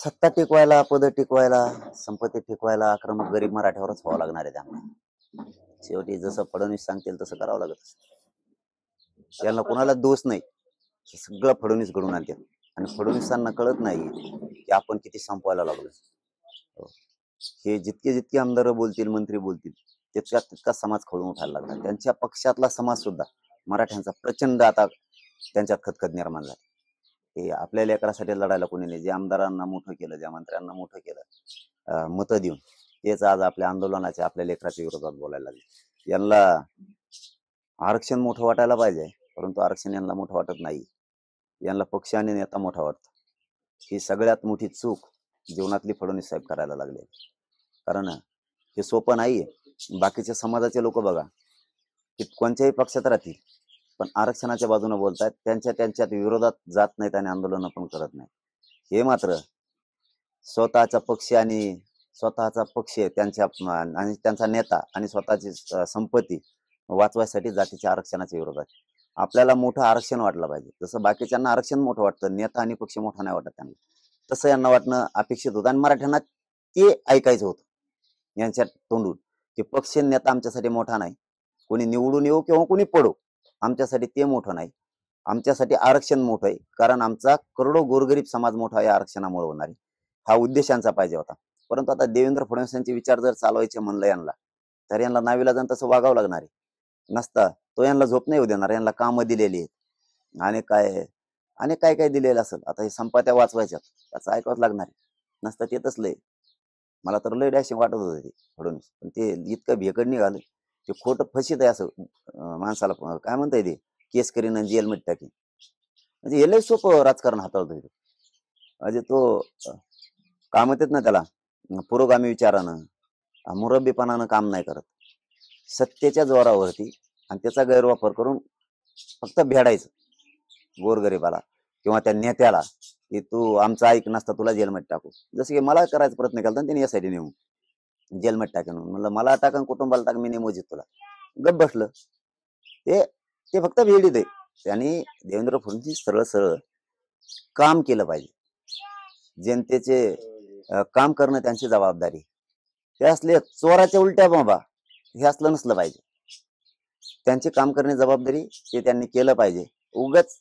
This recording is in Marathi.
सत्ता टिकवायला, पद टिकवायला, संपत्ती टिकवायला आक्रमक गरीब मराठ्यावरच व्हावं लागणार आहे त्यांना. शेवटी जसं फडणवीस सांगतील तसं करावं लागत असतं. यांना कोणाला दोष नाही, सगळं फडणवीस घडून आणते आणि फडणवीसांना कळत नाही की आपण किती संपवायला लागलो. हे जितके जितके आमदार बोलतील, मंत्री बोलतील, तितका तितका समाज खळून उठायला लागला. त्यांच्या पक्षातला समाज सुद्धा मराठ्यांचा प्रचंड आता त्यांच्यात खतखत निर्माण झाली. हे आपल्या लेकरासाठी लढायला कोणी नाही. जे आमदारांना मोठं केलं, ज्या मंत्र्यांना मोठं केलं मतं देऊन, तेच आज आपल्या आंदोलनाच्या, आपल्या लेकराच्या विरोधात बोलायला लागले. यांना आरक्षण मोठं वाटायला पाहिजे, परंतु आरक्षण यांना मोठं वाटत नाही. यांना पक्ष आणि नेता मोठा वाटतो. ही सगळ्यात मोठी चूक जीवनातली फडणवीस साहेब करायला लागले. कारण हे सोपं नाहीये. बाकीच्या समाजाचे लोक बघा की कोणत्याही पक्षात राहतील, पण आरक्षणाच्या बाजूने बोलतात, त्यांच्यात विरोधात जात नाहीत आणि आंदोलन पण करत नाही. हे मात्र स्वतःचा पक्ष आणि त्यांचा नेता आणि स्वतःची संपत्ती वाचवायसाठी जातीच्या आरक्षणाच्या विरोधात. आपल्याला मोठं आरक्षण वाटलं पाहिजे. जसं बाकीच्यांना आरक्षण मोठं वाटतं, नेता आणि पक्ष मोठा नाही वाटत त्यांना, तसं यांना वाटणं अपेक्षित होतं. आणि मराठ्यांना ते ऐकायचं होतं यांच्या तोंडून की पक्ष नेता आमच्यासाठी मोठा नाही, कोणी निवडून येऊ किंवा कोणी पडो, आमच्यासाठी ते मोठं नाही, आमच्यासाठी आरक्षण मोठं आहे. कारण आमचा करोडो गोरगरीब समाज मोठा आहे आरक्षणामुळे होणार आहे. हा उद्देश यांचा पाहिजे होता. परंतु आता देवेंद्र फडणवीस यांचे विचार जर चालवायचे म्हणलं यांना, तर यांना नावीलाजानं तसं वागावं लागणार आहे. नसता तो यांना झोप नाही येऊ देणार. यांना कामं दिलेली आहेत आणि काय काय दिलेलं असेल. आता हे संपात्या वाचवायच्यात, त्याचं ऐकावंच लागणार आहे. नसतं ते तसलंय. मला तर लय डॅशिंग वाटत होतं ते फडणवीस, पण ते इतकं भेकड निघालं. ते खोटं फशीत आहे असं माणसाला काय म्हणता येते, केस करीन आणि जेलमध्ये टाकीन. म्हणजे हे लय सोपं राजकारण हाताळतोय. म्हणजे तो काय म्हणतात ना त्याला, पुरोगामी विचारानं, मुरब्बीपणानं काम नाही करत. सत्तेच्या जोरावरती आणि त्याचा गैरवापर करून फक्त भेडायचं गोरगरीबाला किंवा त्या नेत्याला की तू आमचा ऐक नसता तुला जेलमध्ये टाकू. जसं की मला करायचा प्रयत्न केला त्यांनी यासाठी नेऊन जेलमध्ये टाकेन. म्हणलं मला टाकन, कुटुंबाला टाक, मी नाही मोजित तुला. गप बसलं. ते ते फक्त भेडीत आहे. त्यांनी देवेंद्र फडणवीस सरळ सरळ काम केलं पाहिजे. जनतेचे काम करणं त्यांची जबाबदारी. हे असले चोराच्या उलट्या बाबा हे असलं नसलं पाहिजे. त्यांचे काम करणे जबाबदारी ते त्यांनी केलं पाहिजे. उगाच